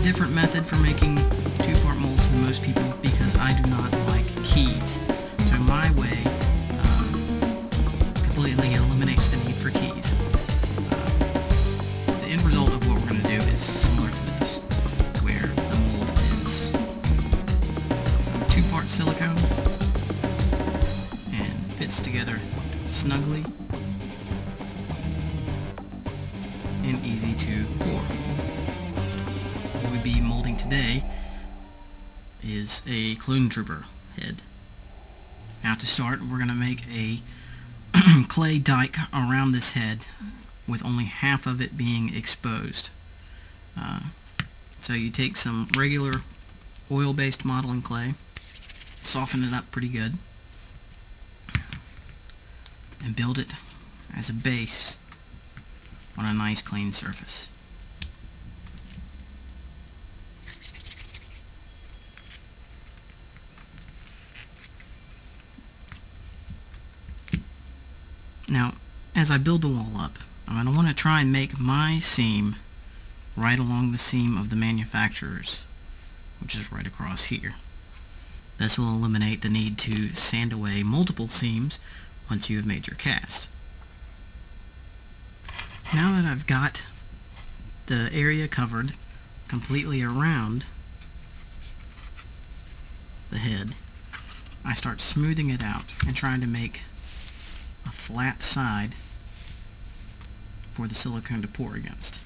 a different method for making two-part molds than most people because I do not like keys. So my way completely eliminates the need for keys. The end result of what we're going to do is similar to this, where the mold is two-part silicone and fits together snugly and easy to pour. What we'll be molding today is a clone trooper head. Now to start, we're going to make a clay dike around this head with only half of it being exposed. So you take some regular oil-based modeling clay, soften it up pretty good, and build it as a base on a nice clean surface. Now, as I build the wall up, I'm going to want to try and make my seam right along the seam of the manufacturer's, which is right across here. This will eliminate the need to sand away multiple seams once you have made your cast. Now that I've got the area covered completely around the head, I start smoothing it out and trying to make a flat side for the silicone to pour against.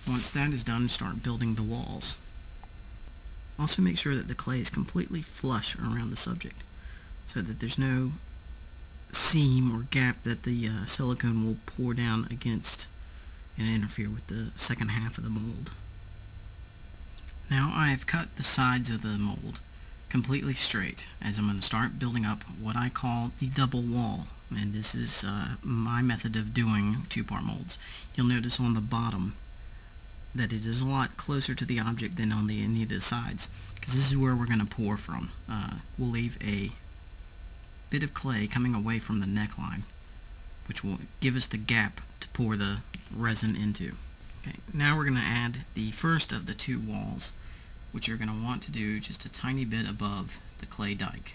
Once that is done, start building the walls. Also make sure that the clay is completely flush around the subject so that there's no seam or gap that the silicone will pour down against and interfere with the second half of the mold. Now I have cut the sides of the mold completely straight as I'm going to start building up what I call the double wall, and this is my method of doing two-part molds. You'll notice on the bottom that it is a lot closer to the object than on any of the sides, because this is where we're going to pour from. We'll leave a bit of clay coming away from the neckline, which will give us the gap to pour the resin into. Okay, now we're going to add the first of the two walls, which you're going to want to do just a tiny bit above the clay dike.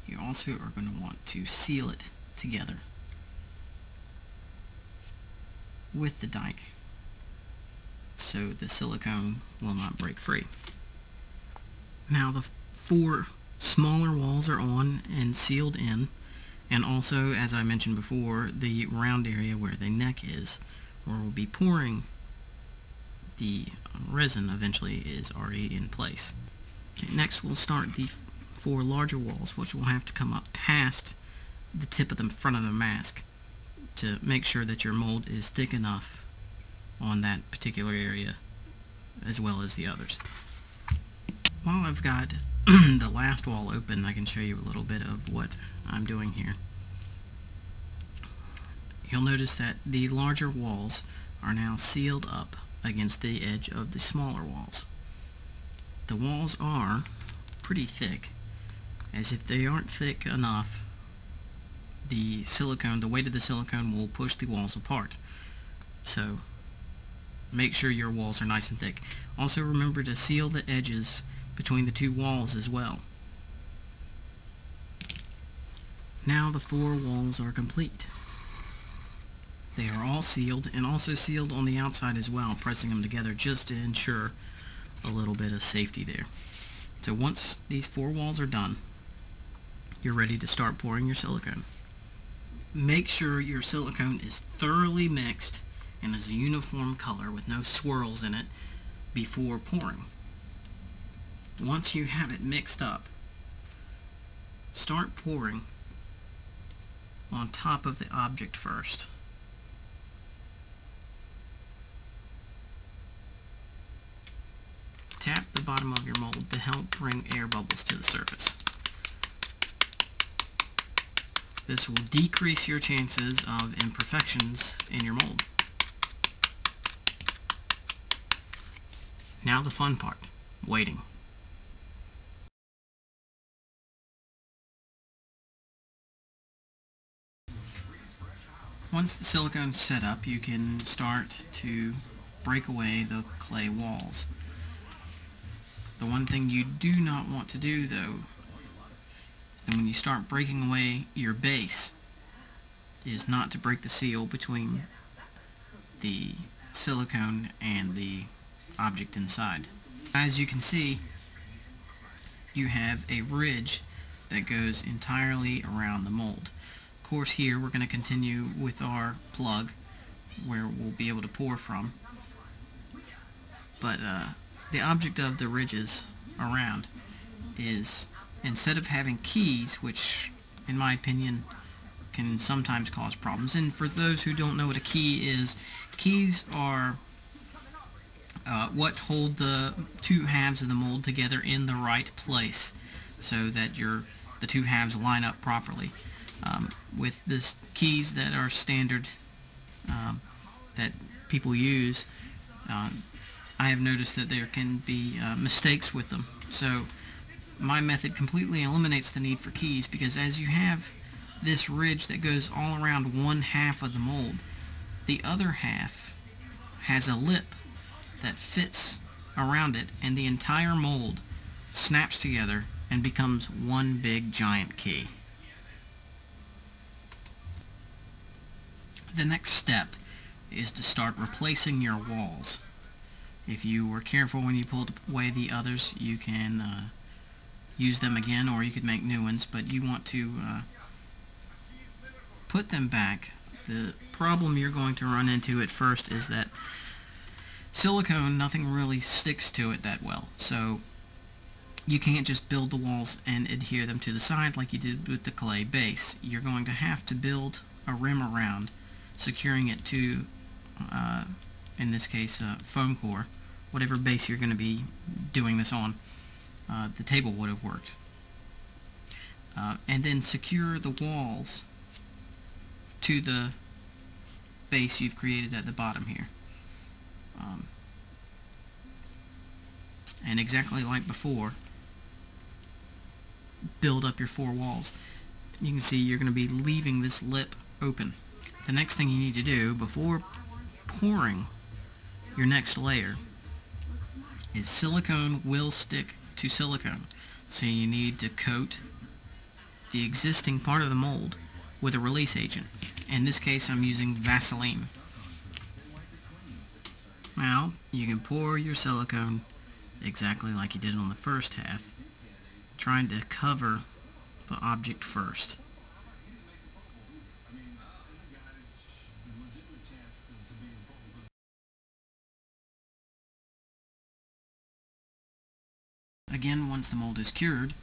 You also are going to want to seal it together with the dike so the silicone will not break free. Now the four smaller walls are on and sealed in, and also, as I mentioned before, the round area where the neck is, where we'll be pouring the resin eventually, is already in place. Okay, next we'll start the four larger walls, which will have to come up past the tip of the front of the mask to make sure that your mold is thick enough on that particular area as well as the others. While I've got the last wall open, I can show you a little bit of what I'm doing here. You'll notice that the larger walls are now sealed up against the edge of the smaller walls. The walls are pretty thick, as if they aren't thick enough, the weight of the silicone will push the walls apart. So make sure your walls are nice and thick. Also remember to seal the edges between the two walls as well. Now the four walls are complete. They are all sealed, and also sealed on the outside as well, pressing them together just to ensure a little bit of safety there. So once these four walls are done, you're ready to start pouring your silicone. Make sure your silicone is thoroughly mixed and is a uniform color with no swirls in it before pouring. Once you have it mixed up, start pouring on top of the object first. Tap the bottom of your mold to help bring air bubbles to the surface. This will decrease your chances of imperfections in your mold. Now the fun part, waiting. Once the silicone's set up, you can start to break away the clay walls. The one thing you do not want to do, though, is that when you start breaking away your base, is not to break the seal between the silicone and the object inside. As you can see, you have a ridge that goes entirely around the mold. Of course, here we're going to continue with our plug where we'll be able to pour from, but the object of the ridges around is, instead of having keys, which in my opinion can sometimes cause problems, and for those who don't know what a key is, keys are what hold the two halves of the mold together in the right place so that the two halves line up properly. With this keys that are standard that people use, I have noticed that there can be mistakes with them. So my method completely eliminates the need for keys, because as you have this ridge that goes all around one half of the mold, the other half has a lip that fits around it, and the entire mold snaps together and becomes one big giant key. The next step is to start replacing your walls. If you were careful when you pulled away the others, you can use them again, or you could make new ones, but you want to put them back. The problem you're going to run into at first is that silicone, nothing really sticks to it that well, so you can't just build the walls and adhere them to the side like you did with the clay base. You're going to have to build a rim around, securing it to, in this case, foam core, whatever base you're going to be doing this on. The table would have worked. And then secure the walls to the base you've created at the bottom here. And exactly like before, build up your four walls. You can see you're going to be leaving this lip open. The next thing you need to do before pouring your next layer is silicone will stick to silicone. So you need to coat the existing part of the mold with a release agent. In this case, I'm using Vaseline. Now, you can pour your silicone exactly like you did on the first half, trying to cover the object first. Again, once the mold is cured,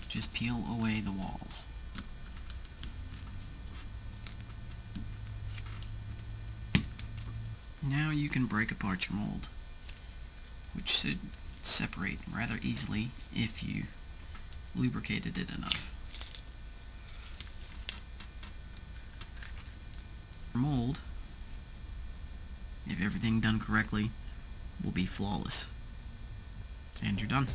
just peel away the walls. Now you can break apart your mold, which should separate rather easily if you lubricated it enough. Your mold, if everything done correctly, will be flawless. And you're done.